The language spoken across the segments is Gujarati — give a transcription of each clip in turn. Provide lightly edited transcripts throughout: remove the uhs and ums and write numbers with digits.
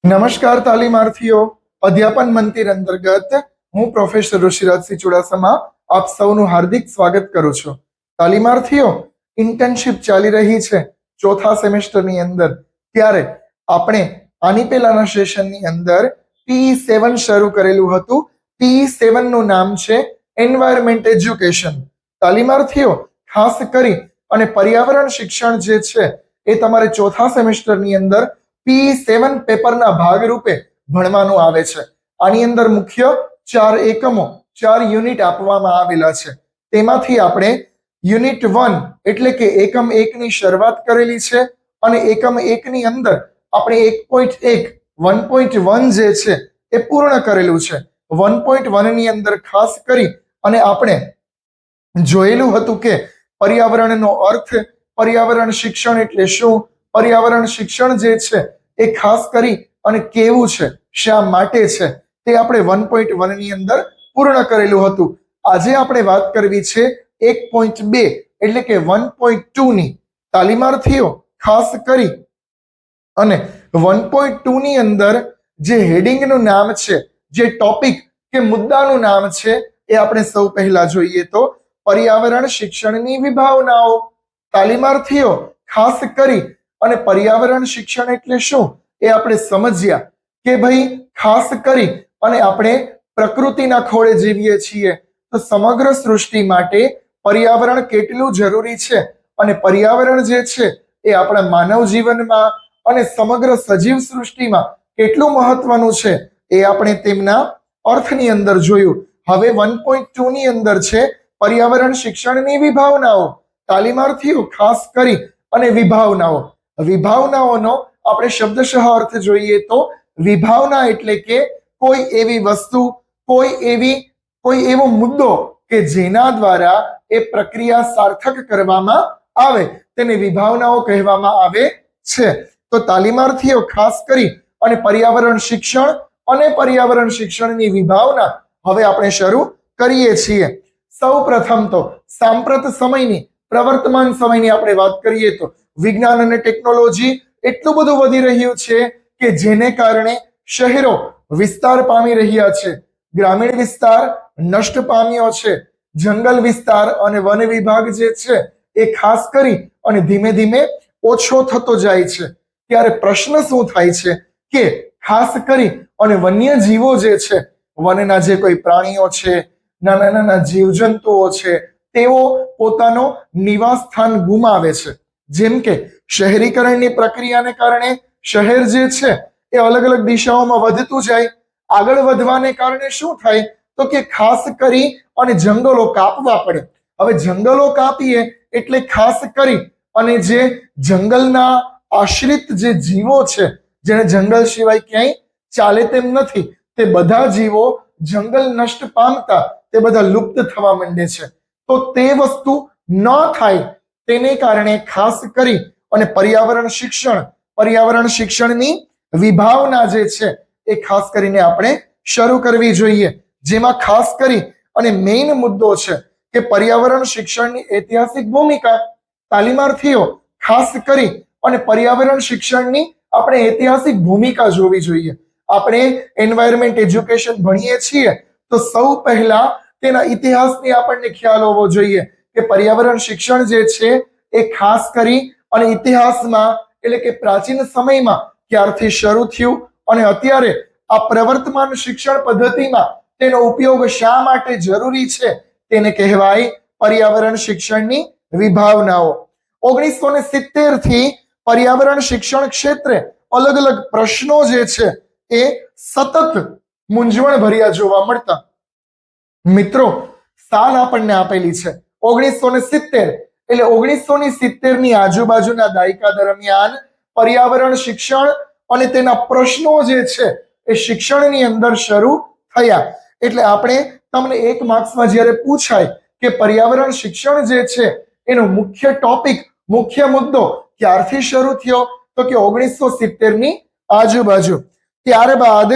નમસ્કાર તાલીમાર્થીઓ, અધ્યાપન મંદિર અંતર્ગત હું પ્રોફેસર ઋષિરાજસિંહ ચુડાસમા આપ સૌનું હાર્દિક સ્વાગત કરું છું. તાલીમાર્થીઓ, ઇન્ટર્નશિપ ચાલી રહી છે ચોથા સેમેસ્ટરની અંદર, ત્યારે આપણે આની પહેલાના સેશનની અંદર PE7 શરૂ કરેલું હતું. PE7 નું નામ છે એન્વાયરમેન્ટ એજ્યુકેશન. તાલીમાર્થીઓ, ખાસ કરી અને પર્યાવરણ શિક્ષણ જે છે એ તમારે ચોથા સેમેસ્ટરની અંદર PE7 પેપરના ભાગરૂપે ભણવાનું આવે છે. આની અંદર મુખ્ય 4 એકમો 4 યુનિટ આપવામાં આવેલા છે. તેમાંથી આપણે યુનિટ 1 એટલે કે એકમ 1 ની શરૂઆત કરેલી છે અને એકમ 1 ની અંદર આપણે 1.1 જે છે એ પૂર્ણ કરેલું છે. 1.1 ની અંદર ખાસ કરી અને આપણે જોયેલું હતું કે પર્યાવરણનો અર્થ, પર્યાવરણ શિક્ષણ એટલે શું, પર્યાવરણ શિક્ષણ જે છે એ ખાસ કરી અને કેવું છે, શા માટે છે, તે આપણે 1.1 ની અંદર પૂર્ણ કરેલું હતું. આજે આપણે વાત કરવી છે 1.2 એટલે કે 1.2 ની. તાલીમાર્થીઓ, ખાસ કરી અને 1.2 ની અંદર જે હેડિંગનું નામ છે, જે ટોપિક કે મુદ્દાનું નામ છે, એ આપણે સૌ પહેલા જોઈએ તો પર્યાવરણ શિક્ષણની વિભાવનાઓ. તાલીમાર્થીઓ, ખાસ કરી અને પર્યાવરણ શિક્ષણ એટલે શું એ આપણે સમજ્યા કે ભાઈ ખાસ કરી અને આપણે પ્રકૃતિના ખોળે જીવીએ છીએ તો સમગ્ર સૃષ્ટિ માટે પર્યાવરણ કેટલું જરૂરી છે અને પર્યાવરણ જે છે એ આપણા માનવ જીવનમાં અને સમગ્ર સજીવ સૃષ્ટિમાં કેટલું મહત્વનું છે એ આપણે તેમના અર્થની અંદર જોયું. હવે 1.2 ની અંદર છે પર્યાવરણ શિક્ષણની વિભાવનાઓ. તાલીમાર્થીઓ, ખાસ કરી અને વિભાવનાઓનો આપણે શબ્દશઃ અર્થ જોઈએ તો વિભાવના એટલે કે કોઈ એવી વસ્તુ, કોઈ એવો મુદ્દો કે જેના દ્વારા એ પ્રક્રિયા સાર્થક કરવામાં આવે તેને વિભાવનાઓ કહેવામાં આવે છે. તો તાલીમાર્થીઓ, ખાસ કરી અને પર્યાવરણ શિક્ષણ અને પર્યાવરણ શિક્ષણની વિભાવના હવે આપણે શરૂ કરીએ છીએ. સૌ પ્રથમ તો સાંપ્રત સમયની, પ્રવર્તમાન સમયની આપણે વાત કરીએ તો વિજ્ઞાન અને ટેકનોલોજી એટલું બધું વધી રહ્યું છે કે જેને કારણે શહેરો વિસ્તાર પામી રહ્યા છે, ગ્રામીણ વિસ્તાર નષ્ટ પામ્યો છે, જંગલ વિસ્તાર અને વન વિભાગ જે છે એ ખાસ કરી અને ધીમે ધીમે ઓછો થતો જાય છે. ત્યારે પ્રશ્ન શું થાય છે કે ખાસ કરી અને વન્ય જીવો જે છે, વનના જે કોઈ પ્રાણીઓ છે, નાના નાના જીવજંતુઓ છે, તેઓ પોતાનો નિવાસ સ્થાન ગુમાવે છે. જેમ કે શહેરીકરણની પ્રક્રિયાને કારણે શહેર જે છે એ અલગ અલગ દિશાઓમાં વધતું જાય. આગળ વધવાને કારણે શું થાય તો કે ખાસ કરી અને જંગલો કાપવા પડે. હવે જંગલો કાપીએ એટલે ખાસ કરી અને જે જંગલના આશ્રિત જે જીવો છે, જેને જંગલ સિવાય ક્યાંય ચાલે તેમ નથી, તે બધા જીવો જંગલ નષ્ટ પામતા તે બધા લુપ્ત થવા માંડે છે. તો તે વસ્તુ ન થાય તેને કારણે ખાસ કરી અને પર્યાવરણ શિક્ષણની વિભાવના જે છે એ ખાસ કરીને આપણે શરૂ કરવી જોઈએ. જેમાં ખાસ કરી અને મેઇન મુદ્દો છે કે પર્યાવરણ શિક્ષણની ઐતિહાસિક ભૂમિકા. તાલીમાર્થીઓ, ખાસ કરી અને પર્યાવરણ શિક્ષણની આપણે ઐતિહાસિક ભૂમિકા જોવી જોઈએ. આપણે એન્વાયરમેન્ટ એજ્યુકેશન ભણીએ છીએ તો સૌ પહેલા તેના ઇતિહાસની આપણને ખ્યાલ હોવો જોઈએ કે પર્યાવરણ શિક્ષણ જે છે એ ખાસ કરી અને ઇતિહાસમાં એટલે કે પ્રાચીન સમયમાં ક્યારથી શરૂ થયું અને અત્યારે આ પ્રવર્તમાન શિક્ષણ પદ્ધતિમાં તેનો ઉપયોગ શા માટે જરૂરી છે તેને કહેવાય પર્યાવરણ શિક્ષણની વિભાવનાઓ. 1970 થી પર્યાવરણ શિક્ષણ ક્ષેત્રે અલગ અલગ પ્રશ્નો જે છે એ સતત મૂંઝવણ ભર્યા જોવા મળતા. મિત્રો, સાલ આપણને આપેલી છે 1970 એટલે 1970 ની આજુબાજુના દાયકા દરમિયાન પર્યાવરણ શિક્ષણ અને તેના પ્રશ્નો જે છે એ શિક્ષણની અંદર શરૂ થયા. એટલે આપણે તમને 1 માર્ક્સમાં જ્યારે પૂછાય કે પર્યાવરણ શિક્ષણ જે છે એનો મુખ્ય ટોપિક, મુખ્ય મુદ્દો ક્યારથી શરૂ થયો તો કે 1970 ની આજુબાજુ. ત્યારબાદ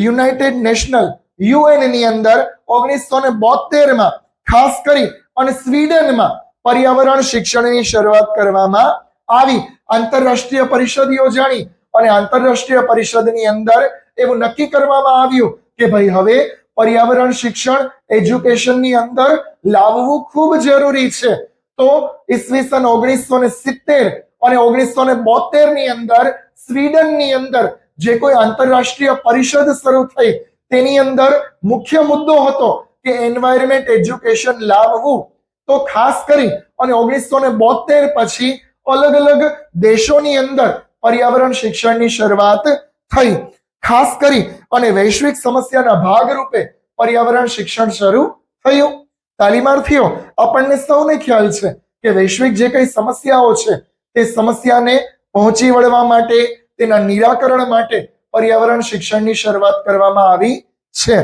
યુનાઇટેડ નેશનલ UN ની અંદર 1972 માં ખાસ કરી અને સ્વીડનમાં પર્યાવરણ શિક્ષણની શરૂઆત કરવામાં આવી. આંતરરાષ્ટ્રીય પરિષદ યોજાણી અને આંતરરાષ્ટ્રીય પરિષદની અંદર એવું નક્કી કરવામાં આવ્યું કે ભાઈ હવે પર્યાવરણ શિક્ષણ એજ્યુકેશનની અંદર લાવવું ખૂબ જરૂરી છે. તો ઈસવીસન 1970 અને 1972 ની અંદર સ્વીડનની અંદર જે કોઈ આંતરરાષ્ટ્રીય પરિષદ શરૂ થઈ તેની અંદર મુખ્ય મુદ્દો હતો કે એન્વાયરમેન્ટ એજ્યુકેશન લાવવું. તો ખાસ કરી અને 1972 પછી અલગ અલગ દેશોની અંદર પર્યાવરણ શિક્ષણની શરૂઆત થઈ. ખાસ કરી અને વૈશ્વિક સમસ્યાના ભાગરૂપે પર્યાવરણ શિક્ષણ શરૂ થયું. તાલીમાર્થીઓ, આપણને સૌને ખ્યાલ છે કે વૈશ્વિક જે કઈ સમસ્યાઓ છે તે સમસ્યાને પહોંચી વળવા માટે, તેના નિરાકરણ માટે પર્યાવરણ શિક્ષણની શરૂઆત કરવામાં આવી છે.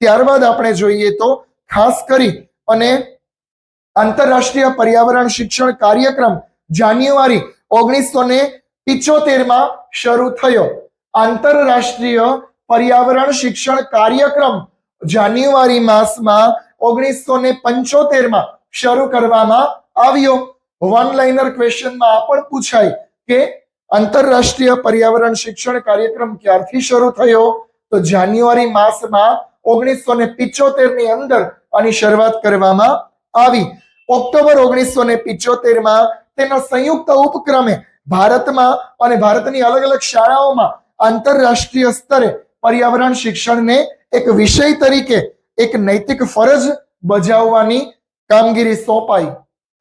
ત્યારબાદ આપણે જોઈએ તો ખાસ કરી અને આંતરરાષ્ટ્રીય પર્યાવરણ શિક્ષણ કાર્યક્રમ જાન્યુઆરી 1975 માં શરૂ થયો. આંતરરાષ્ટ્રીય પર્યાવરણ શિક્ષણ કાર્યક્રમ જાન્યુઆરી માસમાં 1975 માં શરૂ કરવામાં આવ્યો. વન લાઇનર ક્વેશ્ચનમાં આ પણ પૂછાય કે આંતરરાષ્ટ્રીય પર્યાવરણ શિક્ષણ કાર્યક્રમ ક્યારથી શરૂ થયો? તો જાન્યુઆરી માસમાં 1975 ની અંદર આની શરૂઆત કરવામાં આવી. ઓક્ટોબર 1975 માં તેના સંયુક્ત ઉપક્રમે ભારતમાં અને ભારતની અલગ અલગ શાળાઓમાં આંતરરાષ્ટ્રીય સ્તરે પર્યાવરણ શિક્ષણને એક વિષય તરીકે એક નૈતિક ફરજ બજાવવાની કામગીરી સોંપાઈ.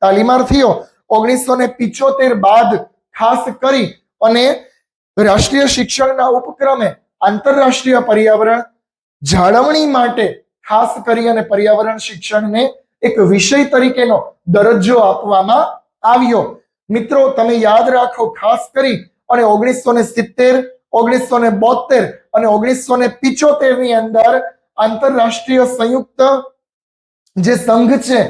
તાલીમાર્થીઓ, 1975 બાદ ખાસ કરી અને રાષ્ટ્રીય શિક્ષણના ઉપક્રમે આંતરરાષ્ટ્રીય પર્યાવરણ જાળવણી માટે ખાસ કરી અને પર્યાવરણ શિક્ષણને એક વિષય તરીકેનો દરજ્જો આપવામાં આવ્યો. મિત્રો, તમે યાદ રાખો, ખાસ કરી અને 1970, 1972 અને 1975 ની અંદર આંતરરાષ્ટ્રીય સંયુક્ત જે સંઘ છે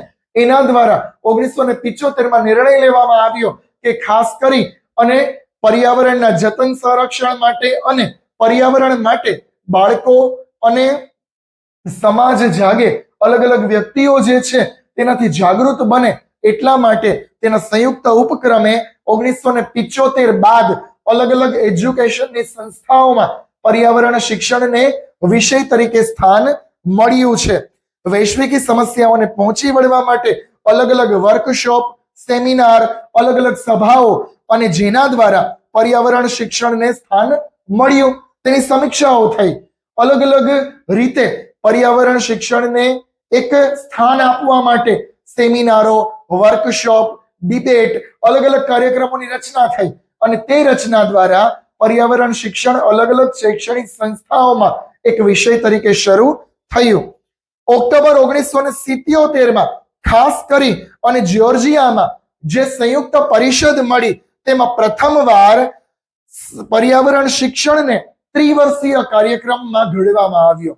એના દ્વારા 1975 માં નિર્ણય લેવામાં આવ્યો કે ખાસ કરી અને પર્યાવરણના જતન સંરક્ષણ માટે અને પર્યાવરણ માટે બાળકો અને સમાજ જાગે, અલગ અલગ વ્યક્તિઓ જે છે તેનાથી જાગૃત બને એટલા માટે તેના સંયુક્ત ઉપક્રમે 1975 બાદ અલગ અલગ એજ્યુકેશનની સંસ્થાઓમાં પર્યાવરણ શિક્ષણને વિષય તરીકે સ્થાન મળ્યું છે. વૈશ્વિક સમસ્યાઓને પહોંચી વળવા માટે અલગ અલગ વર્કશોપ, સેમિનાર, અલગ અલગ સભાઓ અને જેના દ્વારા પર્યાવરણ શિક્ષણને સ્થાન મળ્યું તેની સમીક્ષાઓ થઈ. અલગ અલગ રીતે પર્યાવરણ શિક્ષણને એક સ્થાન આપવા માટે સેમિનારો, વર્કશોપ, ડિબેટ, અલગ અલગ કાર્યક્રમોની રચના થઈ અને તે રચના દ્વારા પર્યાવરણ શિક્ષણ અલગ અલગ શૈક્ષણિક સંસ્થાઓમાં એક વિષય તરીકે શરૂ થયું. ઓક્ટોબર 1977 માં ખાસ કરી અને જ્યોર્જિયામાં જે સંયુક્ત પરિષદ મળી તેમાં પ્રથમવાર પર્યાવરણ શિક્ષણને ત્રિવર્ષીય કાર્યક્રમમાં ઘડવામાં આવ્યો.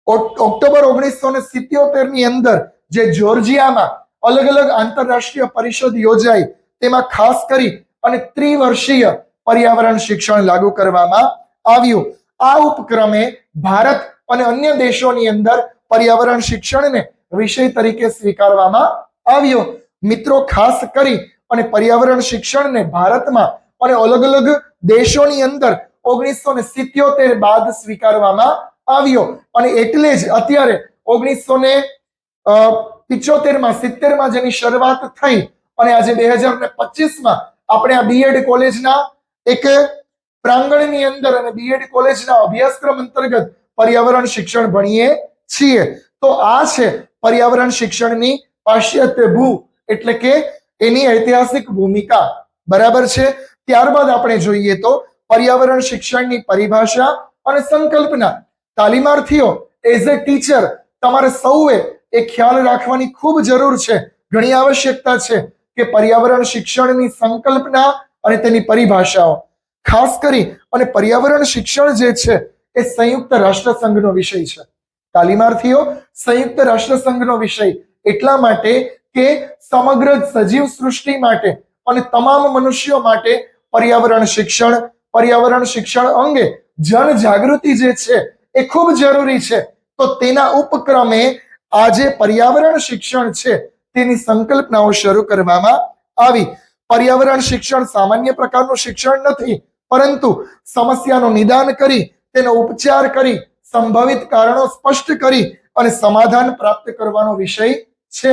ઓક્ટોબર 1977 ની અંદર જે જ્યોર્જિયામાં અલગ અલગ આંતરરાષ્ટ્રીય પરિષદ યોજાઈ તેમાં ખાસ કરી અને ત્રિવર્ષીય પર્યાવરણ શિક્ષણ લાગુ કરવામાં આવ્યું. આ ઉપક્રમે ભારત અને અન્ય દેશોની અંદર પર્યાવરણ શિક્ષણને વિષય તરીકે સ્વીકારવામાં આવ્યો. મિત્રો, ખાસ કરી અને પર્યાવરણ શિક્ષણને ભારતમાં અને અલગ અલગ દેશોની અંદર 1977 બાદ સ્વીકારવામાં આવ્યો અને એટલે જ અત્યારે 1975 માં 70 માં જેની શરૂઆત થઈ અને આજે 2025 માં આપણે આ બીએડ કોલેજના એક પ્રાંગણની અંદર અને બીએડ કોલેજના અભ્યાસક્રમ અંતર્ગત પર્યાવરણ શિક્ષણ ભણીએ છીએ. તો આ છે પર્યાવરણ શિક્ષણની પાશ્ચાત્ય ભૂ એટલે કે એની ઐતિહાસિક ભૂમિકા. બરાબર છે. ત્યારબાદ આપણે જોઈએ તો પર્યાવરણ શિક્ષણની પરિભાષા અને સંકલ્પના. તાલીમાર્થીઓ, એઝ અ ટીચર તમારે સૌએ એ ખ્યાલ રાખવાની ખૂબ જરૂર છે, ઘણી આવશ્યકતા છે કે પર્યાવરણ શિક્ષણની સંકલ્પના અને તેની પરિભાષાઓ. ખાસ કરી અને પર્યાવરણ શિક્ષણ જે છે એ સંયુક્ત રાષ્ટ્રસંઘનો વિષય છે. તાલીમાર્થીઓ, સંયુક્ત રાષ્ટ્રસંઘનો વિષય એટલા માટે કે સમગ્ર સજીવ સૃષ્ટિ માટે અને તમામ મનુષ્યો માટે પર્યાવરણ શિક્ષણ અંગે જનજાગૃતિ જે છે એ ખૂબ જરૂરી છે. તો તેના ઉપક્રમે આજે પર્યાવરણ શિક્ષણ છે તેની સંકલ્પનાઓ શરૂ કરવામાં આવી. પર્યાવરણ શિક્ષણ સામાન્ય પ્રકારનું શિક્ષણ નથી, પરંતુ સમસ્યાનું નિદાન કરી તેનો ઉપચાર કરી સંભવિત કારણો સ્પષ્ટ કરી અને સમાધાન પ્રાપ્ત કરવાનો વિષય છે.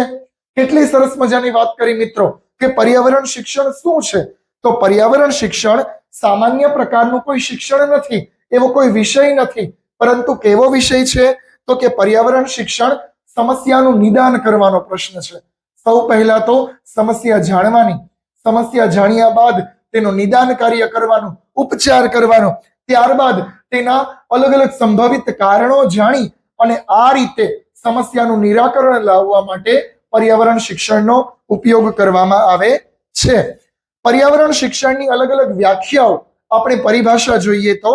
કેટલી સરસ મજાની વાત કરી મિત્રો કે પર્યાવરણ શિક્ષણ શું છે. તો પર્યાવરણ શિક્ષણ સામાન્ય પ્રકારનું કોઈ શિક્ષણ નથી, એવો કોઈ વિષય નથી, પરંતુ કેવો વિષય છે તો કે પર્યાવરણ શિક્ષણ સમસ્યાનું નિદાન કરવાનો પ્રશ્ન છે. સૌ પહેલા તો સમસ્યા જાણવાની, સમસ્યા જાણ્યા બાદ તેનું નિદાન કાર્ય કરવાનું, ઉપચાર કરવાનો, ત્યારબાદ તેના અલગ અલગ સંભવિત કારણો જાણી અને આ રીતે સમસ્યાનું નિરાકરણ લાવવા માટે પર્યાવરણ શિક્ષણનો ઉપયોગ કરવામાં આવે છે. પર્યાવરણ શિક્ષણની અલગ અલગ વ્યાખ્યાઓ આપણે પરિભાષા જોઈએ તો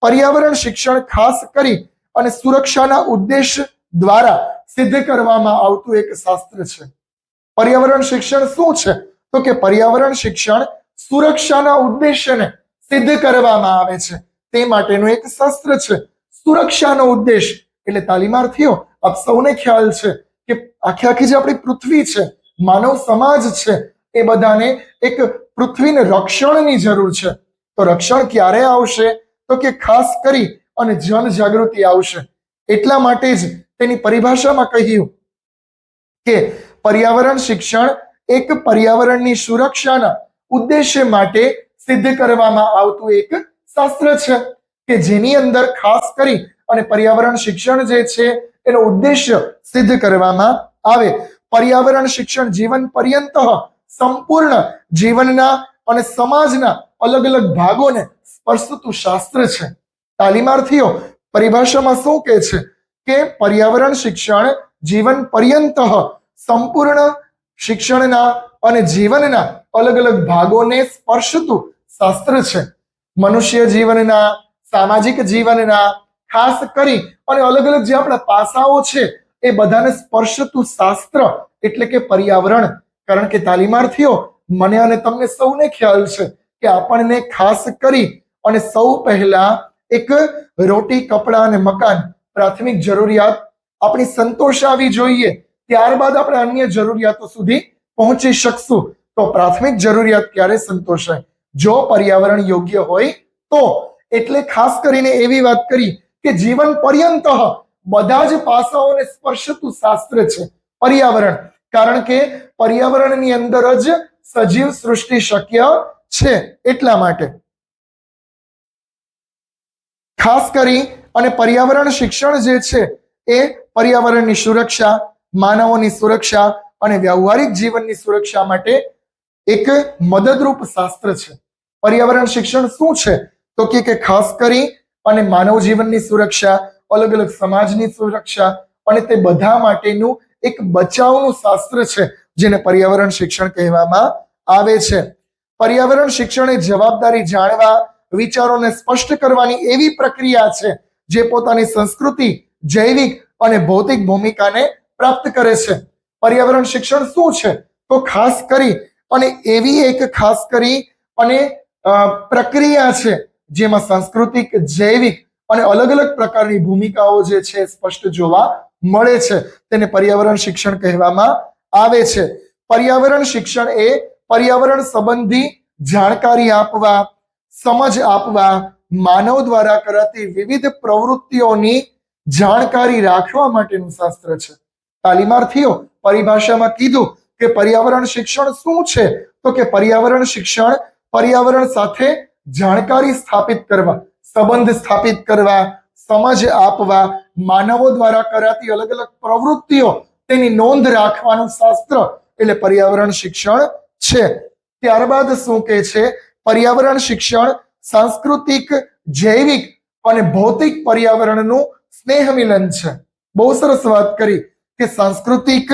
પર્યાવરણ શિક્ષણ ખાસ કરી અને સુરક્ષાના ઉદ્દેશ દ્વારા સિદ્ધ કરવામાં આવતું એક શાસ્ત્ર છે. પર્યાવરણ શિક્ષણ શું છે તો કે પર્યાવરણ શિક્ષણ સુરક્ષાના ઉદ્દેશ્યને સિદ્ધ કરવામાં આવે છે તે માટેનું એક શાસ્ત્ર છે. સુરક્ષાનો ઉદ્દેશ એટલે તાલીમાર્થીઓ આપ સૌને ખ્યાલ છે કે આખી જે આપણી પૃથ્વી છે, માનવ સમાજ છે, એ બધાને એક પૃથ્વીને રક્ષણની જરૂર છે. તો રક્ષણ ક્યારે આવશે તો કે ખાસ કરી અને જન જાગૃતિ આવશે. એટલા માટે જ તેની પરિભાષામાં કહ્યું કે પર્યાવરણ શિક્ષણ એક પર્યાવરણની સુરક્ષાના ઉદ્દેશ્ય માટે સિદ્ધ કરવામાં આવતું એક શાસ્ત્ર છે કે જેની અંદર ખાસ કરી અને પર્યાવરણ શિક્ષણ જે છે એનો ઉદ્દેશ્ય સિદ્ધ કરવામાં આવે. પર્યાવરણ શિક્ષણ જીવન પર્યંત સંપૂર્ણ જીવનના અને સમાજના અલગ અલગ ભાગોને સ્પર્શતું શાસ્ત્ર છે. તાલીમાર્થીઓ પરિભાષામાં શું કહે છે કે પર્યાવરણ શિક્ષણ જીવન પર્યંત સંપૂર્ણ શિક્ષણના અને જીવનના અલગ અલગ ભાગોને સ્પર્શતું શાસ્ત્ર છે. મનુષ્ય જીવનના, સામાજિક જીવનના ખાસ કરી અને અલગ અલગ જે આપણા પાસાઓ છે એ બધાને સ્પર્શતું શાસ્ત્ર એટલે કે પર્યાવરણ. કારણ કે તાલીમાર્થીઓ મને અને તમને સૌને ખ્યાલ છે કે આપણને ખાસ કરી અને સૌ પહેલા એક રોટી, કપડાં અને મકાન પ્રાથમિક જરૂરિયાત આપણી સંતોષાવી જોઈએ, ત્યારબાદ આપણે અન્ય જરૂરિયાતો સુધી પહોંચી શકશું. તો પ્રાથમિક જરૂરિયાત ક્યારે સંતોષાય? જો પર્યાવરણ યોગ્ય હોય તો. એટલે ખાસ કરીને એવી વાત કરી કે જીવન પર્યંત બધા જ પાસાઓને સ્પર્શતું શાસ્ત્ર છે પર્યાવરણ. કારણ કે પર્યાવરણની અંદર જ સજીવ સૃષ્ટિ શક્ય છે. એટલા માટે ખાસ કરી અને પર્યાવરણ શિક્ષણ જે છે એ પર્યાવરણની સુરક્ષા, માનવોની સુરક્ષા અને વ્યવહારિક જીવનની સુરક્ષા માટે એક મદદરૂપ શાસ્ત્ર છે. પર્યાવરણ શિક્ષણ શું છે તો કે ખાસ કરી અને માનવ જીવનની સુરક્ષા, અલગ અલગ સમાજની સુરક્ષા અને તે બધા માટેનું એક બચાવનું શાસ્ત્ર છે જેને પર્યાવરણ શિક્ષણ કહેવામાં આવે છે. પર્યાવરણ શિક્ષણ એ જવાબદારી જાણવા, વિચારોને સ્પષ્ટ કરવાની એવી પ્રક્રિયા છે જે પોતાની સંસ્કૃતિ, જૈવિક અને ભૌતિક ભૂમિકાને પ્રાપ્ત કરે છે. પર્યાવરણ શિક્ષણ શું છે તો ખાસ કરી અને એવી એક ખાસ કરી અને પ્રક્રિયા છે જેમાં સાંસ્કૃતિક, જૈવિક અને અલગ અલગ પ્રકારની ભૂમિકાઓ જે છે સ્પષ્ટ જોવા મળે છે. તેને પર્યાવરણ શિક્ષણ કહેવામાં આવે છે. પર્યાવરણ શિક્ષણ એ પર્યાવરણ સંબંધી જાણકારી આપવા, સમજ આપવા, માનવ દ્વારા કરાતી વિવિધ પ્રવૃત્તિઓની જાણકારી રાખવા માટેનું શાસ્ત્ર છે. તાલીમાર્થીઓ પરિભાષામાં કીધું કે પર્યાવરણ શિક્ષણ શું છે તો કે પર્યાવરણ શિક્ષણ પર્યાવરણ સાથે જાણકારી સ્થાપિત કરવા, સંબંધ સ્થાપિત કરવા, સમજ આપવા, માનવો દ્વારા કરાતી અલગ અલગ પ્રવૃત્તિઓ તેની નોંધ રાખવાનું શાસ્ત્ર એટલે પર્યાવરણ શિક્ષણ છે. ત્યારબાદ શું કહે છે? પર્યાવરણ શિક્ષણ સાંસ્કૃતિક, જૈવિક અને ભૌતિક પર્યાવરણનું સ્નેહ મિલન છે. બહુ સરસ વાત કરી કે સાંસ્કૃતિક,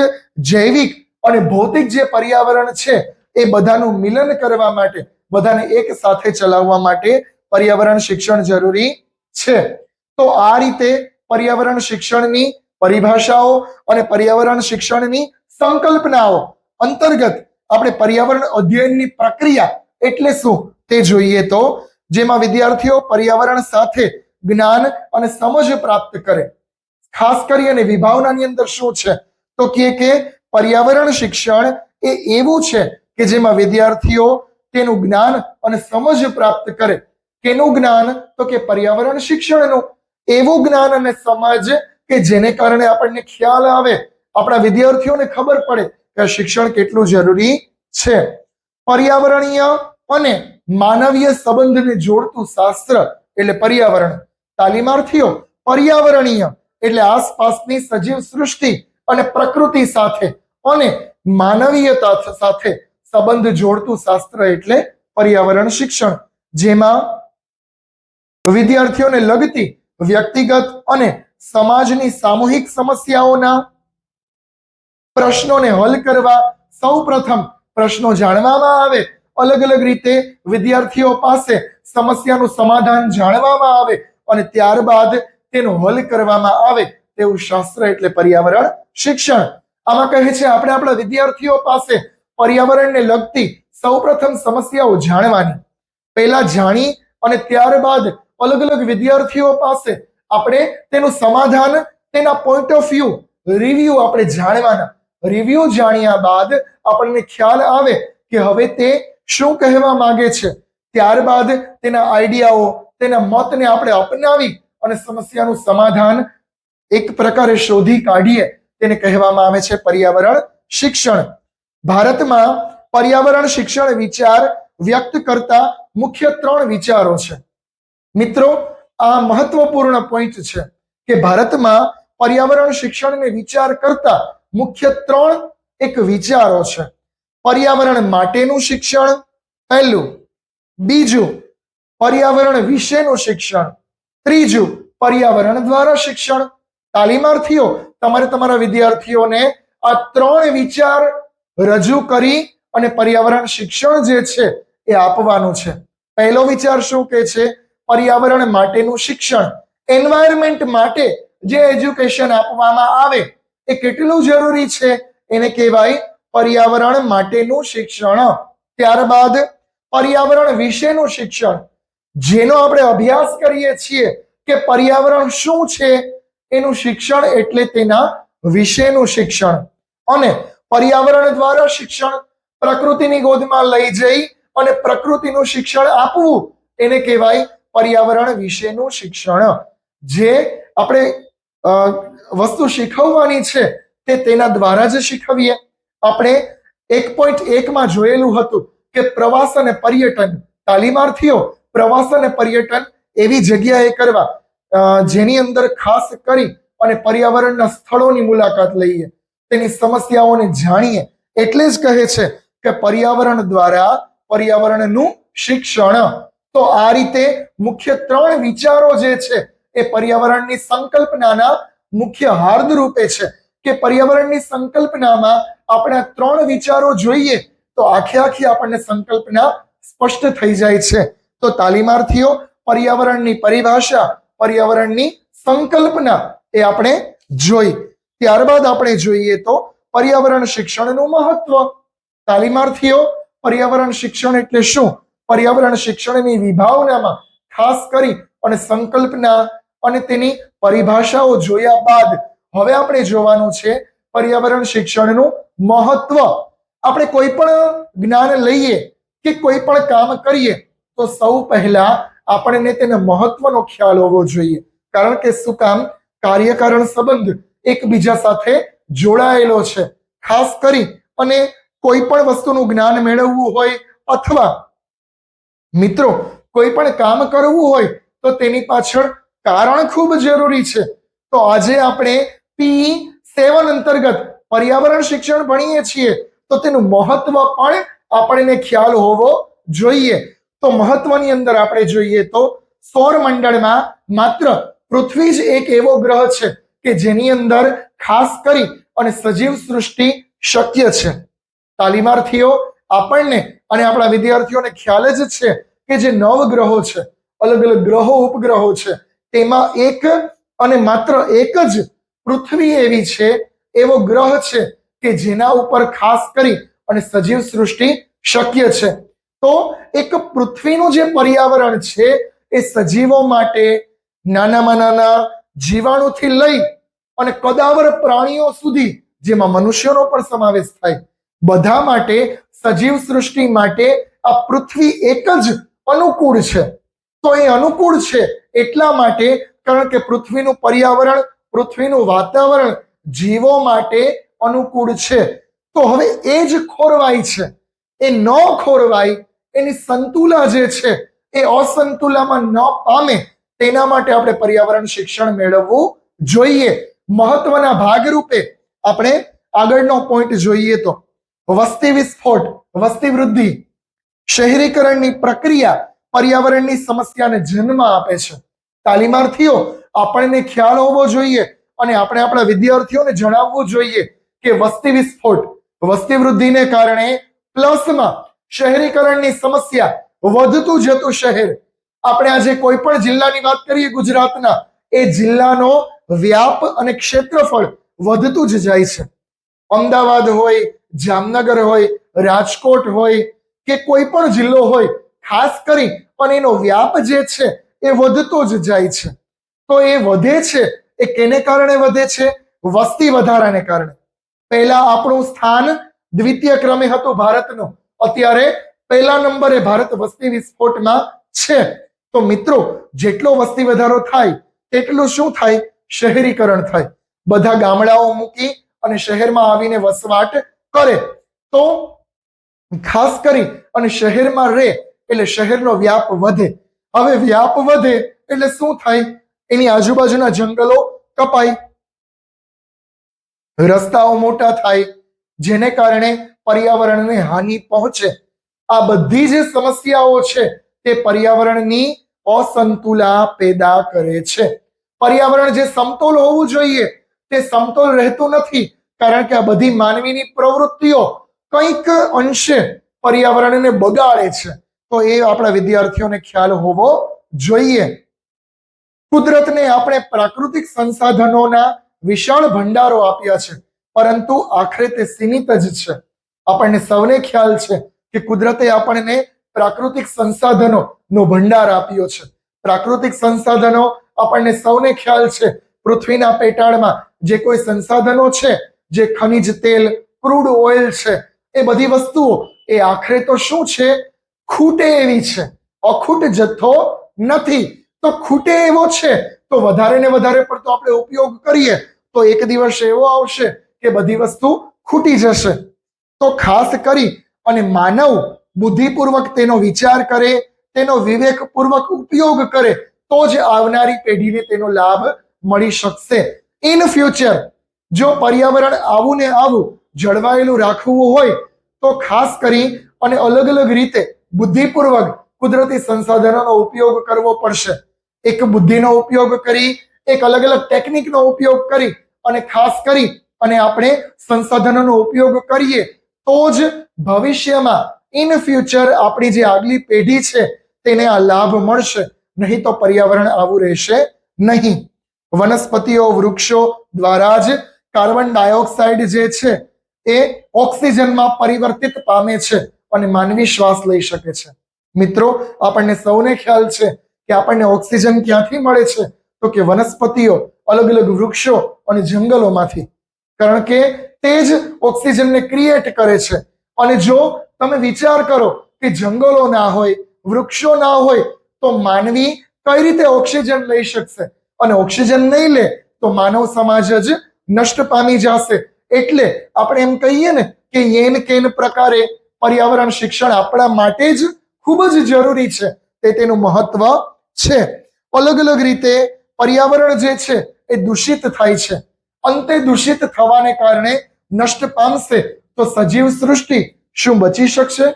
જૈવિક અને ભૌતિક જે પર્યાવરણ છે એ બધાનું મિલન કરવા માટે, બધાને એક સાથે ચલાવવા માટે પર્યાવરણ શિક્ષણ જરૂરી છે. તો આ રીતે પર્યાવરણ શિક્ષણની પરિભાષાઓ અને પર્યાવરણ શિક્ષણની સંકલ્પનાઓ અંતર્ગત આપણે પર્યાવરણ અધ્યયનની પ્રક્રિયા એટલે શું તે જોઈએ તો જેમાં વિદ્યાર્થીઓ પર્યાવરણ સાથે જ્ઞાન અને સમજ પ્રાપ્ત કરે. ખાસ કરીને વિભાવનાની અંદર શું છે તો કે પર્યાવરણ શિક્ષણ એ એવું છે કે જેમાં વિદ્યાર્થીઓ તેનું જ્ઞાન અને સમજ પ્રાપ્ત કરે. કેનું જ્ઞાન? તો કે પર્યાવરણ શિક્ષણનું. એવું જ્ઞાન અને સમજ કે જેને કારણે આપણને ખ્યાલ આવે, આપણા વિદ્યાર્થીઓને ખબર પડે કે આ શિક્ષણ કેટલું જરૂરી છે. પર્યાવરણીય અને માનવીય સંબંધને જોડતું શાસ્ત્ર એટલે પર્યાવરણ. તાલીમાર્થીઓ, પર્યાવરણીય એટલે આસપાસની સજીવ સૃષ્ટિ અને પ્રકૃતિ સાથે અને માનવીયતા સાથે સંબંધ જોડતું શાસ્ત્ર એટલે પર્યાવરણ શિક્ષણ, જેમાં વિદ્યાર્થીઓને લગતી વ્યક્તિગત અને સમાજની સામૂહિક સમસ્યાઓના પ્રશ્નોને હલ કરવા સૌપ્રથમ પ્રશ્નો જાણવામાં આવે, અલગ અલગ રીતે વિદ્યાર્થીઓ પાસે સમસ્યાનું સમાધાન જાણવામાં આવે અને ત્યારબાદ તેનો હલ કરવામાં આવે તેવું શાસ્ત્ર એટલે પર્યાવરણ શિક્ષણ. આમાં કહે છે આપણે આપણા વિદ્યાર્થીઓ પાસે પર્યાવરણને લગતી સૌપ્રથમ સમસ્યાઓ જાણવાની, પહેલા જાણી અને ત્યારબાદ અલગ અલગ વિદ્યાર્થીઓ પાસે આપણે તેનું સમાધાન, તેના પોઈન્ટ ઓફ વ્યૂ રિવ્યુ આપણે જાણવાના. રિવ્યુ જાણ્યા બાદ આપણને ખ્યાલ આવે કે હવે તે શું કહેવા માંગે છે. ત્યારબાદ તેના આઈડિયાઓ, તેના મતને આપણે અપનાવી અને સમસ્યાનું સમાધાન એક પ્રકારે શોધી કાઢીએ, તેને કહેવામાં આવે છે પર્યાવરણ શિક્ષણ. ભારતમાં પર્યાવરણ શિક્ષણ વિચાર વ્યક્ત કરતા મુખ્ય 3 વિચારો છે. મિત્રો, આ મહત્વપૂર્ણ પોઈન્ટ છે કે ભારતમાં પર્યાવરણ શિક્ષણને વિચાર કરતા મુખ્ય 3 વિચારો છે. પર્યાવરણ માટેનું શિક્ષણ પહેલું, બીજું પર્યાવરણ વિશેનું શિક્ષણ, ત્રીજું પર્યાવરણ દ્વારા શિક્ષણ. તાલીમાર્થીઓ, તમારે તમારા વિદ્યાર્થીઓને આ 3 વિચાર રજૂ કરી અને પર્યાવરણ શિક્ષણ જે છે એ આપવાનું છે. પહેલો વિચાર શું કહે છે? પર્યાવરણ માટેનું શિક્ષણ. એન્વાયરમેન્ટ માટે જે એજ્યુકેશન આપવામાં આવે એ કેટલું જરૂરી છે એને કહેવાય પર્યાવરણ માટેનું શિક્ષણ. ત્યારબાદ પર્યાવરણ વિશેનું શિક્ષણ, જેનો આપણે અભ્યાસ કરીએ છીએ કે પર્યાવરણ શું છે એનું શિક્ષણ એટલે તેના વિશેનું શિક્ષણ. અને પર્યાવરણ દ્વારા શિક્ષણ, પ્રકૃતિની ગોદમાં લઈ જઈ અને પ્રકૃતિનું શિક્ષણ આપવું એને કહેવાય પર્યાવરણ વિશેનું શિક્ષણ. જે આપણે વસ્તુ શીખવવાની છે તે તેના દ્વારા જ શીખવીએ. આપણે 1.1 જોયેલું હતું કે પ્રવાસ અને પર્યટન. તાલીમાર્થીઓ, પ્રવાસ અને પર્યટન એવી જગ્યાએ કરવા જેની અંદર ખાસ કરી અને પર્યાવરણના સ્થળોની મુલાકાત લઈએ, તેની સમસ્યાઓને જાણીએ. એટલે જ કહે છે કે પર્યાવરણ દ્વારા પર્યાવરણનું શિક્ષણ. તો આ રીતે મુખ્ય 3 વિચારો જે છે એ પર્યાવરણની સંકલ્પનાના મુખ્ય હાર્દ રૂપે છે કે પર્યાવરણની સંકલ્પનામાં આપણે 3 વિચારો જોઈએ તો આખી આપણને સંકલ્પના સ્પષ્ટ થઈ જાય છે. તો તાલીમાર્થીઓ, પર્યાવરણની પરિભાષા, પર્યાવરણની સંકલ્પના એ આપણે જોઈ. ત્યારબાદ આપણે જોઈએ તો પર્યાવરણ શિક્ષણનું મહત્વ. તાલીમાર્થીઓ, પર્યાવરણ શિક્ષણ એટલે શું? પર્યાવરણ શિક્ષણની વિભાવનામાં ખાસ કરી અને સંકલ્પના અને તેની પરિભાષાઓ જોયા બાદ હવે આપણે જોવાનું છે પર્યાવરણ શિક્ષણનું મહત્વ. આપણે કોઈ પણ જ્ઞાન લઈએ કે કોઈ પણ કામ કરીએ તો સૌ પહેલા આપણને તેના મહત્વનો ખ્યાલ હોવો જોઈએ. કારણ કે શું કામ? કાર્યકારણ સંબંધ એકબીજા સાથે જોડાયેલો છે. ખાસ કરી અને કોઈ પણ વસ્તુનું જ્ઞાન મેળવવું હોય અથવા મિત્રો કોઈ પણ કામ કરવું હોય તો તેની પાછળ કારણ ખૂબ જરૂરી છે. તો આજે આપણે P7 અંતર્ગત પર્યાવરણ શિક્ષણ ભણીએ છીએ તો તેનું મહત્વ પણ આપણને ખ્યાલ હોવો જોઈએ. તો મહત્વની અંદર આપણે જોઈએ તો સૌરમંડળમાં માત્ર પૃથ્વી જ એક એવો ગ્રહ છે કે જેની અંદર ખાસ કરી અને સજીવ સૃષ્ટિ શક્ય છે. તાલીમાર્થીઓ, આપણને અને આપણા વિદ્યાર્થીઓને ખ્યાલ જ છે કે જે 9 ગ્રહો છે, અલગ અલગ ગ્રહો, ઉપગ્રહો છે, તેમાં એક અને માત્ર એક જ પૃથ્વી એવી છે, એવો ગ્રહ છે કે જેના ઉપર ખાસ કરી અને સજીવ સૃષ્ટિ શક્ય છે. તો એક પૃથ્વીનું જે પર્યાવરણ છે એ સજીવો માટે નાનામાં નાના જીવાણુથી લઈ અને કદાવર પ્રાણીઓ સુધી, જેમાં મનુષ્યનો પણ સમાવેશ થાય, બધા માટે, સજીવ સૃષ્ટિ માટે આ પૃથ્વી એક જ અનુકૂળ છે. તો એ અનુકૂળ છે એટલા માટે કારણ કે પૃથ્વીનું પર્યાવરણ, પૃથ્વીનું વાતાવરણ જીવો માટે અનુકૂળ છે. તો હવે એ જ ખોરવાય છે, એ ન ખોરવાય, એની સંતુલા જે છે એ અસંતુલામાં ન પામે તેના માટે આપણે પર્યાવરણ શિક્ષણ મેળવવું જોઈએ. મહત્વના ભાગરૂપે આપણે આગળનો પોઈન્ટ જોઈએ તો વસ્તી વિસ્ફોટ, વસ્તી વૃદ્ધિ, શહેરીકરણની પ્રક્રિયા પર્યાવરણની સમસ્યાને જન્મ આપે છે. તાલીમાર્થીઓ આપણને ખ્યાલ હોવો જોઈએ અને આપણે આપણા વિદ્યાર્થીઓને જણાવવું જોઈએ કે વસ્તી વિસ્ફોટ, વસ્તી વૃદ્ધિને કારણે પ્લસમાં શહેરીકરણની સમસ્યા, વધતું જતું શહેર. આપણે આજે કોઈ પણ જિલ્લાની વાત કરીએ ગુજરાતના, એ જિલ્લાનો વ્યાપ અને ક્ષેત્રફળ વધતું જ જાય છે. અમદાવાદ હોય, જામનગર હોય, રાજકોટ હોય કે કોઈ પણ જિલ્લો હોય, ખાસ કરી અને એનો વ્યાપ જે છે એ વધતો જ જાય છે. તો એ વધે છે એ કેને કારણે વધે છે? વસ્તી વધારાને કારણે. પહેલા આપણું સ્થાન દ્વિતીય ક્રમે હતું ભારતનું, અત્યારે પહેલા નંબરે ભારત વસ્તી વિસ્ફોટમાં છે. તો મિત્રો, જેટલો વસ્તી વધારો થાય તેટલું શું થાય? શહેરીકરણ થાય. બધા ગામડાઓ મૂકી અને શહેરમાં આવીને વસવાટ કરે. તો ખાસ કરી અને શહેરમાં રહે એટલે શહેરનો વ્યાપ વધે. હવે વ્યાપ વધે એટલે શું થાય? એની આજુબાજુના જંગલો કપાય, રસ્તાઓ મોટા થાય, જેને કારણે પર્યાવરણને હાનિ પહોંચે. આ બધી જે સમસ્યાઓ છે તે પર્યાવરણની અસંતુલા પેદા કરે છે. પર્યાવરણ જે સમતોલ હોવું જોઈએ તે સમતોલ રહેતું નથી, કારણ કે આ બધી માનવીની પ્રવૃત્તિઓ કંઈક અંશે પર્યાવરણને બગાડે છે. તો એ આપણા વિદ્યાર્થીઓને ખ્યાલ હોવો જોઈએ. કુદરતને આપણે પ્રાકૃતિક સંસાધનોના વિશાળ ભંડારો આપ્યા છે, પરંતુ આખરે તે સીમિત જ છે. આપણને સૌને ખ્યાલ છે કે કુદરતે આપણને પ્રાકૃતિક સંસાધનોનો ભંડાર આપ્યો છે. પ્રાકૃતિક સંસાધનો આપણને સૌને ખ્યાલ છે, પૃથ્વીના પેટાળમાં જે કોઈ સંસાધનો છે, જે ખનિજ તેલ, ક્રૂડ ઓઇલ છે, એ બધી વસ્તુઓ એ આખરે તો શું છે? ખૂટે એવી છે, અખૂટ જથ્થો નથી. તો ખૂટે એવો છે તો વધારે ને વધારે પડતો આપણે ઉપયોગ કરીએ તો એક દિવસ એવો આવશે કે બધી વસ્તુ ખૂટી જશે. તો ખાસ કરી અને માનવ બુદ્ધિપૂર્વક તેનો વિચાર કરે, તેનો વિવેકપૂર્વક ઉપયોગ કરે તો જ આવનારી પેઢીને તેનો લાભ મળી શકશે. ઇન ફ્યુચર જો પર્યાવરણ આવું ને આવું જળવાયેલું રાખવું હોય તો ખાસ કરી અને અલગ અલગ રીતે બુદ્ધિપૂર્વક કુદરતી સંસાધનોનો ઉપયોગ કરવો પડશે. એક બુદ્ધિનો ઉપયોગ કરી, એક અલગ અલગ ટેકનિકનો ઉપયોગ કરી અને ખાસ કરી અને આપણે સંસાધનોનો ઉપયોગ કરીએ તો જ ભવિષ્યમાં ઇન ફ્યુચર આપણી જે આગલી પેઢી છે તેને આ લાભ મળશે. નહીં તો પર્યાવરણ આવું રહેશે નહીં. વનસ્પતિઓ, વૃક્ષો દ્વારા જ કાર્બન ડાયોક્સાઇડ જે છે એ ઓક્સિજનમાં પરિવર્તિત પામે છે અને માનવી શ્વાસ લઈ શકે છે. મિત્રો, આપણને સૌને ખ્યાલ છે કે આપણને ઓક્સિજન ક્યાંથી મળે છે? તો કે વનસ્પતિઓ, અલગ અલગ વૃક્ષો અને જંગલોમાંથી. કારણ કે તે જ ઓક્સિજનને ક્રિએટ કરે છે. અને જો તમે વિચાર કરો કે જંગલો ના હોય, વૃક્ષો ના હોય તો માનવી કઈ રીતે ઓક્સિજન લઈ શકશે? અને ઓક્સિજન નહીં લે તો માનવ સમાજ જ નષ્ટ પામી જશે. એટલે આપણે એમ કહીએ ને કે યેન કેન પ્રકારે પર્યાવરણ શિક્ષણ આપણા માટે જ ખૂબ જ જરૂરી છે. તે તેનું મહત્વ છે. અલગ અલગ રીતે પર્યાવરણ જે છે એ દૂષિત થાય છે. અંતે દૂષિત થવાને કારણે નષ્ટ પામશે તો સજીવ સૃષ્ટિ શું બચી શકશે?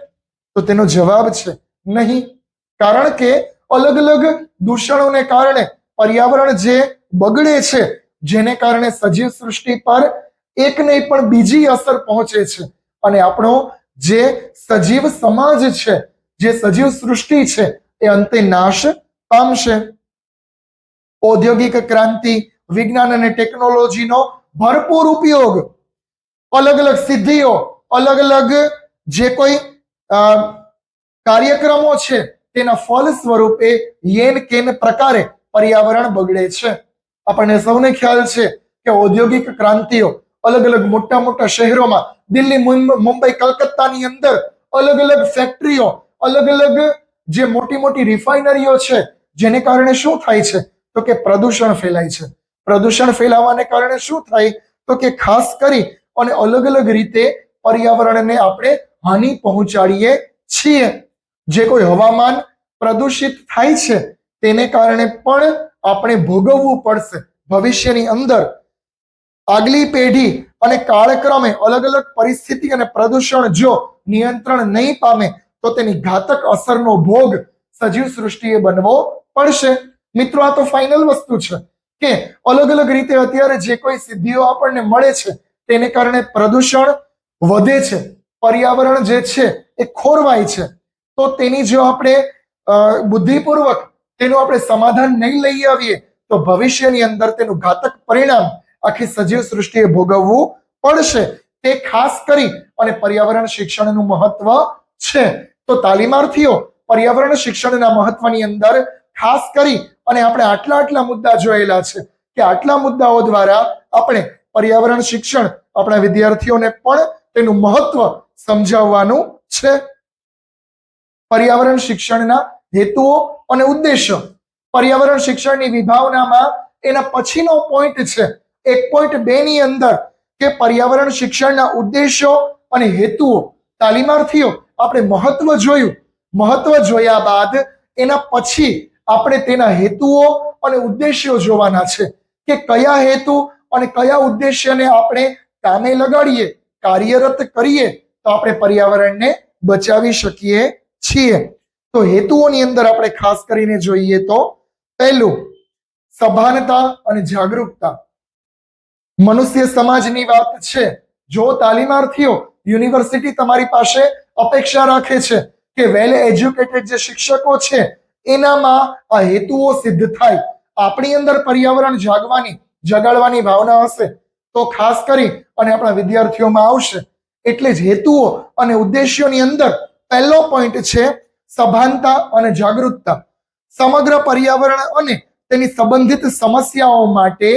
તો તેનો જવાબ છે નહીં. કારણ કે અલગ અલગ દૂષણોને કારણે પર્યાવરણ જે બગડે છે, જેને કારણે સજીવ સૃષ્ટિ પર એક નહીં પણ બીજી અસર પહોંચે છે અને આપણો જે સજીવ સમાજ છે, જે સજીવ સૃષ્ટિ છે એ અંતે નાશ પામશે. ઔદ્યોગિક ક્રાંતિ, વિજ્ઞાન અને ટેકનોલોજીનો ભરપૂર ઉપયોગ, અલગ અલગ સિદ્ધિઓ, અલગ અલગ જે કોઈ કાર્યક્રમો છે તેના ફળ સ્વરૂપે યેન કેન પ્રકારે પર્યાવરણ બગડે છે. આપણને સૌને ખ્યાલ છે કે ઔદ્યોગિક ક્રાંતિઓ અલગ અલગ મોટા મોટા શહેરોમાં, દિલ્હી, મુંબઈ, કલકત્તાની અંદર અલગ અલગ ફેક્ટરીઓ, અલગ અલગ જે મોટી મોટી રિફાઇનરીઓ છે જેને કારણે શું થાય છે તો કે પ્રદૂષણ ફેલાય છે. પ્રદૂષણ ફેલાવાને કારણે શું થાય તો કે ખાસ કરી અને અલગ અલગ રીતે પર્યાવરણને આપણે હાનિ પહોંચાડીએ છીએ. જે કોઈ હવામાન પ્રદૂષિત થાય છે તેને કારણે પણ આપણે ભોગવવું પડશે ભવિષ્યની અંદર. આગલી પેઢી અને કાળક્રમે અલગ અલગ પરિસ્થિતિ અને પ્રદૂષણ જો નિયંત્રણ નહીં પામે તો તેની ઘાતક અસરનો ભોગ સજીવ સૃષ્ટિએ બનવો પડશે. મિત્રો, આ તો ફાઇનલ વસ્તુ છે કે અલગ અલગ રીતે અત્યારે જે કોઈ સિદ્ધિઓ આપણને મળે છે તેને કારણે પ્રદૂષણ વધે છે, પર્યાવરણ જે છે એ ખોરવાય છે. તો તેની જો આપણે બુદ્ધિપૂર્વક તેનું આપણે સમાધાન નહીં લઈ આવીએ તો ભવિષ્યની અંદર તેનું ઘાતક પરિણામ આખી સજીવ સૃષ્ટિએ ભોગવવું પડશે. તે ખાસ કરી અને પર્યાવરણ શિક્ષણનું મહત્વ છે. તો તાલીમાર્થીઓ પર્યાવરણ શિક્ષણના મહત્વની અંદર ખાસ કરી અને આપણે આટલા મુદ્દા જોયેલા છે કે આટલા મુદ્દાઓ દ્વારા આપણે પર્યાવરણ શિક્ષણ આપણા વિદ્યાર્થીઓને પણ તેનું મહત્વ સમજાવવાનું છે. પર્યાવરણ શિક્ષણના હેતુઓ અને ઉદ્દેશો. પર્યાવરણ શિક્ષણની વિભાવનામાં એના પછીનો પોઈન્ટ છે 1.2 ની અંદર કે પર્યાવરણ શિક્ષણના ઉદ્દેશો અને હેતુઓ. તાલીમાર્થીઓ આપણે મહત્વ જોયા બાદ એના પછી આપણે તેના હેતુઓ અને ઉદ્દેશ્યો જોવાના છે કે કયા હેતુ અને કયા ઉદ્દેશ્યને આપણે કામે લગાડીએ, કાર્યરત કરીએ તો આપણે પર્યાવરણને બચાવી શકીએ છીએ. તો હેતુઓની અંદર આપણે ખાસ કરીને જોઈએ તો પહેલું, સભાનતા અને જાગૃતતા. મનુષ્ય સમાજની વાત છે. જો તાલીમાર્થીઓ યુનિવર્સિટી તમારી પાસે અપેક્ષા રાખે છે કે વેલ એજ્યુકેટેડ જે શિક્ષકો છે એનામાં આ હેતુઓ સિદ્ધ થાય, આપણી અંદર પર્યાવરણ જગાડવાની ભાવના હશે તો ખાસ કરી અને આપણા વિદ્યાર્થીઓમાં આવશે. એટલે જ હેતુઓ અને ઉદ્દેશ્યોની અંદર પહેલો પોઈન્ટ છે સભાનતા અને જાગૃતતા. સમગ્ર પર્યાવરણ અને તેની સંબંધિત સમસ્યાઓ માટે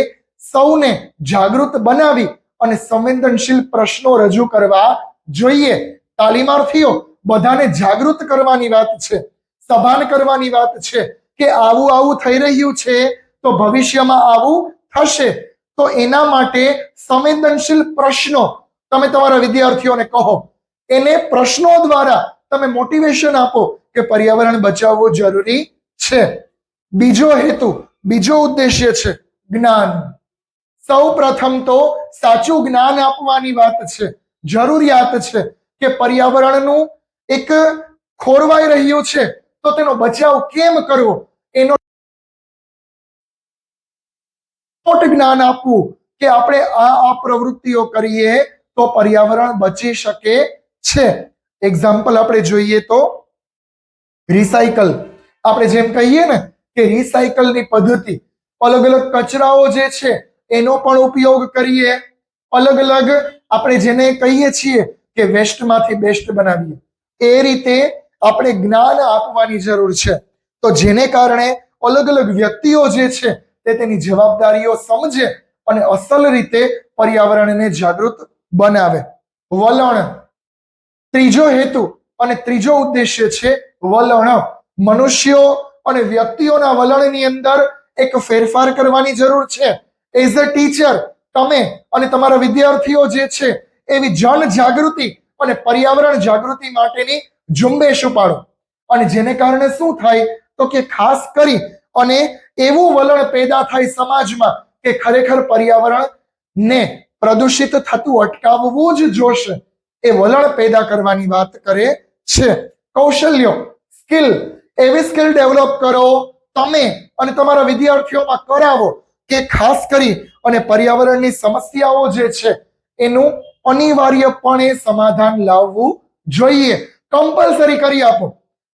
સૌને જાગૃત બનાવી અને સંવેદનશીલ પ્રશ્નો રજૂ કરવા જોઈએ. તાલીમાર્થીઓ બધાને જાગૃત કરવાની વાત છે, સભાન કરવાની વાત છે કે આવું થઈ રહ્યું છે તો ભવિષ્યમાં આવું થશે. તો એના માટે સંવેદનશીલ પ્રશ્નો તમે તમારા વિદ્યાર્થીઓને કહો, એને પ્રશ્નો દ્વારા તમે મોટિવેશન આપો કે પર્યાવરણ બચાવવું જરૂરી છે. બીજો ઉદ્દેશ્ય છે જ્ઞાન. સૌ પ્રથમ તો સાચું જ્ઞાન આપવાની વાત છે. જરૂરિયાત છે કે પર્યાવરણનું એક ખોરવાઈ રહ્યું છે તો તેનો બચાવ કેમ કરવો એનો જ્ઞાન આપવું કે આપણે આ પ્રવૃત્તિઓ કરીએ તો પર્યાવરણ બચી શકે છે. એક્ઝામ્પલ આપણે જોઈએ તો રિસાયકલ. આપણે જેમ કહીએ ને કે રિસાયકલની પદ્ધતિ, અલગ અલગ કચરાઓ જે છે એનો પણ ઉપયોગ કરીએ, અલગ અલગ આપણે જેને કહીએ છીએ કે વેસ્ટમાંથી બેસ્ટ બનાવીએ. એ રીતે આપણે જ્ઞાન આપવાની જરૂર છે. તો જેને કારણે અલગ અલગ વ્યક્તિઓ જે છે તે તેની જવાબદારીઓ સમજે અને અસલ રીતે પર્યાવરણને જાગૃત બનાવે. વલણ. ત્રીજો હેતુ અને ત્રીજો ઉદ્દેશ્ય છે વલણ. મનુષ્યો અને વ્યક્તિઓના વલણની અંદર એક ફેરફાર કરવાની જરૂર છે. એઝ અ ટીચર તમે અને તમારા વિદ્યાર્થીઓ જે છે એવી જન જાગૃતિ અને પર્યાવરણ જાગૃતિ માટેની ઝુંબેશ ઉપાડો. અને જેને કારણે શું થાય તો કે ખાસ કરી અને એવું વલણ પેદા થાય સમાજમાં કે ખરેખર પર્યાવરણને પ્રદૂષિત થતું અટકાવવું જ જોશે. એ વલણ પેદા કરવાની વાત કરે છે. કૌશલ્યો, સ્કિલ. એવી સ્કિલ ડેવલપ કરો તમે અને તમારા વિદ્યાર્થીઓમાં કરાવો કે ખાસ કરી અને પર્યાવરણની સમસ્યાઓ જે છે એનું અનિવાર્યપણે સમાધાન લાવવું જોઈએ. કમ્પલસરી કરી આપો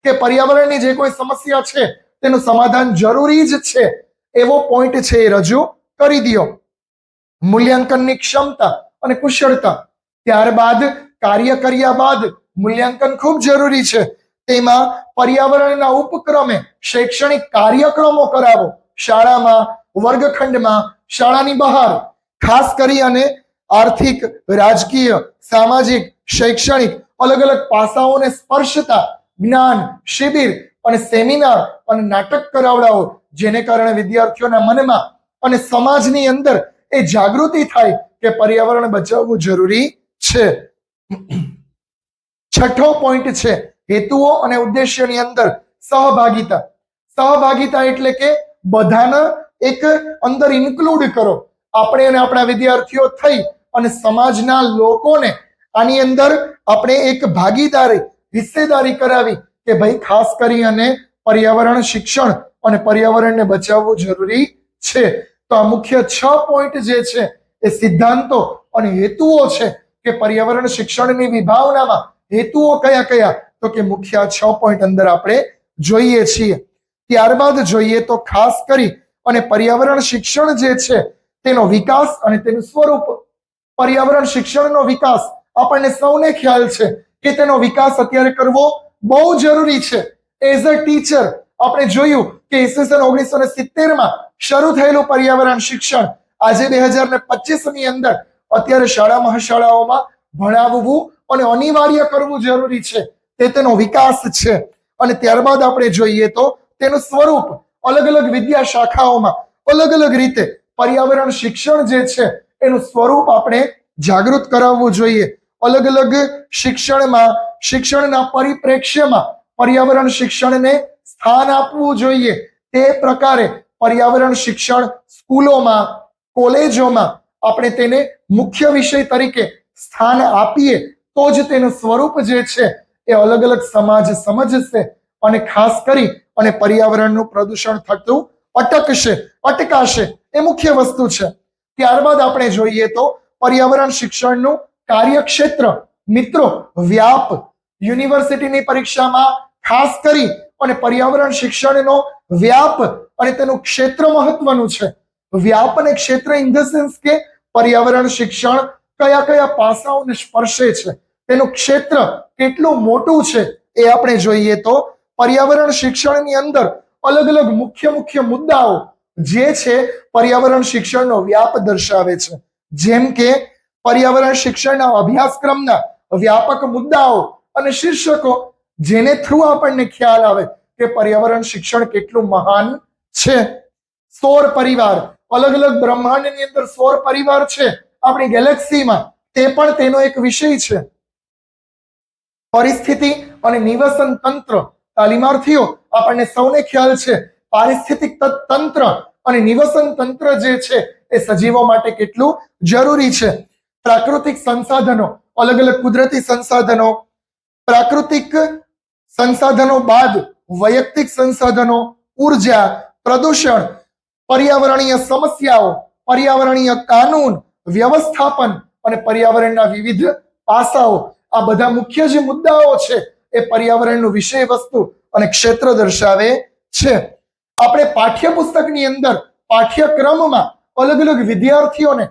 કે પર્યાવરણની જે કોઈ સમસ્યા છે તેનું સમાધાન જરૂરી જ છે એવો પોઈન્ટ છે એ રજૂ કરી દો. મૂલ્યાંકનની ક્ષમતા અને કુશળતા. ત્યારબાદ કાર્ય કર્યા બાદ મૂલ્યાંકન ખૂબ જરૂરી છે. તેમાં પર્યાવરણના ઉપક્રમે શૈક્ષણિક કાર્યક્રમો કરાવો, શાળામાં, વર્ગખંડમાં, શાળાની બહાર. ખાસ કરી અને આર્થિક, રાજકીય, સામાજિક, શૈક્ષણિક અલગ અલગ પાસાઓને સ્પર્શતા જ્ઞાન શિબિર અને સેમિનાર અને નાટક કરાવડાવો, જેને કારણે વિદ્યાર્થીઓના મનમાં અને સમાજની અંદર એ જાગૃતિ થાય કે પર્યાવરણ બચાવવું જરૂરી છે. છઠ્ઠો પોઈન્ટ છે હેતુઓ અને ઉદ્દેશ્યની અંદર સહભાગિતા. સહભાગિતા એટલે કે બધાને એક અંદર ઇન્ક્લુડ કરો. આપણે અને આપણા વિદ્યાર્થીઓ થઈ અને સમાજના લોકોને આની અંદર આપણે એક ભાગીદારી હિસ્સેદારી કરાવી કે ભાઈ ખાસ કરી અને પર્યાવરણ શિક્ષણ અને પર્યાવરણને બચાવવું જરૂરી છે. તો આ મુખ્ય 6 પોઈન્ટ જે છે એ સિદ્ધાંતો અને હેતુઓ છે કે પર્યાવરણ શિક્ષણની વિભાવનામાં હેતુઓ કયા કયા, તો કે મુખ્ય 6 પોઈન્ટ અંદર આપણે જોઈએ છીએ. ત્યારબાદ જોઈએ તો ખાસ કરી અને પર્યાવરણ શિક્ષણ જે છે તેનો વિકાસ અને તેનું સ્વરૂપ. પર્યાવરણ શિક્ષણનો વિકાસ આપણને સૌને ખ્યાલ છે કે તેનો વિકાસ અત્યારે કરવો બહુ જરૂરી છે. એઝ અ ટીચર આપણે જોયું કે ઈસવીસન 1970માં શરૂ થયેલું પર્યાવરણ શિક્ષણ આજે 2025 ની અંદર અત્યારે શાળા મહાશાળાઓમાં ભણાવવું અને અનિવાર્ય કરવું જરૂરી છે. તે તેનો વિકાસ છે. અને ત્યારબાદ આપણે જોઈએ તો તેનું સ્વરૂપ અલગ અલગ વિદ્યા શાખાઓમાં અલગ અલગ રીતે પર્યાવરણ શિક્ષણ જે છે એનું સ્વરૂપ આપણે જાગૃત કરાવવું જોઈએ. અલગ અલગ શિક્ષણમાં શિક્ષણના પરિપ્રેક્ષ્યમાં પર્યાવરણ શિક્ષણને સ્થાન આપવું જોઈએ. તે પ્રકારે પર્યાવરણ શિક્ષણ સ્કૂલોમાં કોલેજોમાં આપણે તેને મુખ્ય વિષય તરીકે સ્થાન આપીએ તો જ તેનું સ્વરૂપ જે છે એ અલગ અલગ સમાજ સમજશે અને ખાસ કરી અને પર્યાવરણનું પ્રદૂષણ થતું અટકાશે. એ મુખ્ય વસ્તુ છે. ત્યારબાદ આપણે જોઈએ તો પર્યાવરણ શિક્ષણનું કાર્યક્ષેત્ર. મિત્રો, વ્યાપ યુનિવર્સિટીની પરીક્ષામાં ખાસ કરી અને પર્યાવરણ શિક્ષણનો વ્યાપ અને તેનું ક્ષેત્ર મહત્વનું છે. વ્યાપ અને ક્ષેત્ર ઇન ધ સેન્સ કે પર્યાવરણ શિક્ષણ કયા કયા પાસાઓને સ્પર્શે છે, તેનું ક્ષેત્ર કેટલું મોટું છે એ આપણે જોઈએ તો પર્યાવરણ શિક્ષણની અંદર અલગ અલગ મુખ્ય મુદ્દાઓ જે છે પર્યાવરણ શિક્ષણનો વ્યાપ દર્શાવે છે. જેમ કે પર્યાવરણ શિક્ષણના અભ્યાસક્રમના વ્યાપક મુદ્દાઓ અને શીર્ષકો, જેને થ્રુ આપણને ખ્યાલ આવે કે પર્યાવરણ શિક્ષણ કેટલું મહાન છે. સૌર પરિવાર, અલગ અલગ બ્રહ્માંડની અંદર સૌર પરિવાર છે આપણી ગેલેક્સીમાં, તે પણ તેનો એક વિષય છે. પરિસ્થિતિ અને નિવસન તંત્ર. તાલીમાર્થીઓ, આપણને સૌને ખ્યાલ છે પારિસ્થિતિક તંત્ર અને નિવસન તંત્ર જે છે એ સજીવો માટે કેટલું જરૂરી છે. પ્રાકૃતિક સંસાધનો, અલગ અલગ કુદરતી સંસાધનો, પ્રાકૃતિક સંસાધનો બાદ વૈયક્તિક સંસાધનો, ઉર્જા, પ્રદૂષણ, પર્યાવરણીય સમસ્યાઓ, પર્યાવરણીય કાનૂન, વ્યવસ્થાપન અને પર્યાવરણના વિવિધ પાસાઓ. આ બધા મુખ્ય જે મુદ્દાઓ છે એ પર્યાવરણનું વિષય વસ્તુ અને ક્ષેત્ર દર્શાવે છે. આપણે પાઠ્યપુસ્તકની અંદર પાઠ્યક્રમમાં અલગ અલગ વિદ્યાર્થીઓને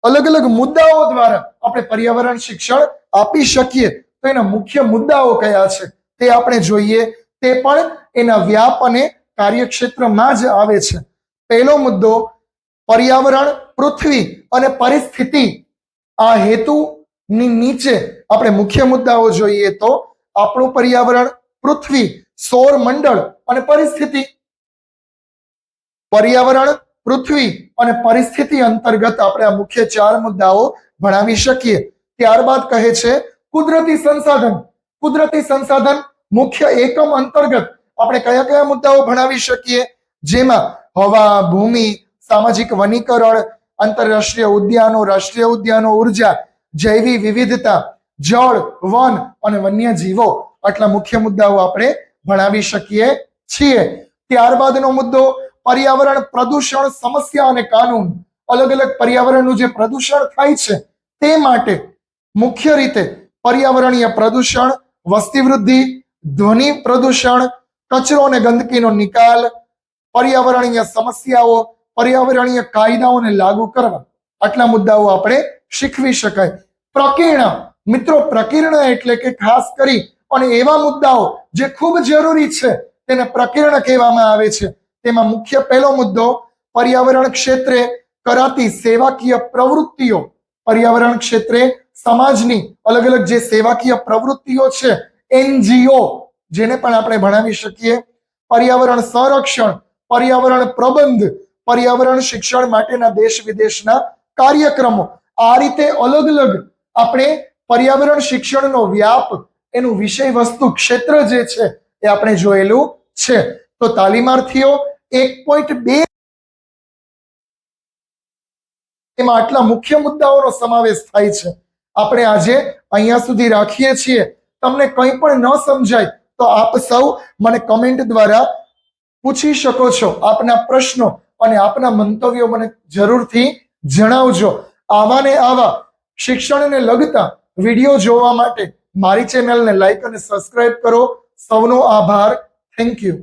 અલગ અલગ મુદ્દાઓ દ્વારા આપણે પર્યાવરણ શિક્ષણ આપી શકીએ. તો એના મુખ્ય મુદ્દાઓ કયા છે તે આપણે જોઈએ. તે પણ એના વ્યાપ અને કાર્યક્ષેત્રમાં જ આવે છે. પહેલો મુદ્દો પર્યાવરણ, પૃથ્વી અને પરિસ્થિતિ. આ હેતુની નીચે આપણે મુખ્ય મુદ્દાઓ જોઈએ તો આપણું પર્યાવરણ, પૃથ્વી, સૌર મંડળ અને પરિસ્થિતિ. પર્યાવરણ, પૃથ્વી અને પરિસ્થિતિ અંતર્ગત આપણે આ મુખ્ય 4 મુદ્દાઓ ભણાવી શકીએ. ત્યારબાદ કહે છે કુદરતી સંસાધન. કુદરતી સંસાધન મુખ્ય એકમ અંતર્ગત આપણે કયા કયા મુદ્દાઓ ભણાવી શકીએ, જેમાં હવા, ભૂમિ, સામાજિક વનીકરણ, આંતરરાષ્ટ્રીય ઉદ્યાનો, રાષ્ટ્રીય ઉદ્યાનો, ઉર્જા, જૈવિક વિવિધતા, જળ, વન અને વન્યજીવો. આટલા મુખ્ય મુદ્દાઓ આપણે ભણાવી શકીએ છીએ. ત્યારબાદનો મુદ્દો પર્યાવરણ પ્રદૂષણ સમસ્યા અને કાનૂન. અલગ અલગ પર્યાવરણનું જે પ્રદૂષણ થાય છે તે માટે મુખ્ય રીતે પર્યાવરણીય પ્રદૂષણ, વસ્તી વૃદ્ધિ, ધ્વનિ પ્રદૂષણ, કચરો અને ગંદકીનો નિકાલ, પર્યાવરણીય સમસ્યાઓ, પર્યાવરણીય કાયદાઓને લાગુ કરવા. આટલા મુદ્દાઓ આપણે શીખવી શકાય. પ્રકીર્ણ. મિત્રો, પ્રકીર્ણ એટલે કે ખાસ કરી અને એવા મુદ્દાઓ જે ખૂબ જરૂરી છે તેને પ્રકીર્ણ કહેવામાં આવે છે. તેમાં મુખ્ય પહેલો મુદ્દો પર્યાવરણ ક્ષેત્રે કરાતી સેવાકીય પ્રવૃત્તિઓ. પર્યાવરણ ક્ષેત્રે સમાજની અલગ અલગ જે સેવાકીય પ્રવૃત્તિઓ છે, NGO, જેને પણ આપણે ભણાવી શકીએ, પર્યાવરણ સંરક્ષણ, પર્યાવરણ પ્રબંધ, પર્યાવરણ શિક્ષણ માટેના દેશ વિદેશના કાર્યક્રમો, આ રીતે અલગ અલગ આપણે પર્યાવરણ શિક્ષણનો વ્યાપ, એનું વિષય વસ્તુ ક્ષેત્ર જે છે એ આપણે જોયેલું છે. તો તાલીમાર્થીઓ 1.2 એમાં આટલા મુખ્ય મુદ્દાઓનો સમાવેશ થાય છે. આપણે આજે અહીંયા સુધી રાખીએ છીએ. તમને કંઈ પણ ન સમજાય તો આપ સૌ મને કમેન્ટ દ્વારા પૂછી શકો છો આપના પ્રશ્નો, અને આપના મંતવ્યો મને જરૂરથી જણાવજો. આવા ને આવા શિક્ષણને લગતા વિડીયો જોવા માટે મારી ચેનલને લાઈક અને સબસ્ક્રાઇબ કરો. સૌનો આભાર. Thank you.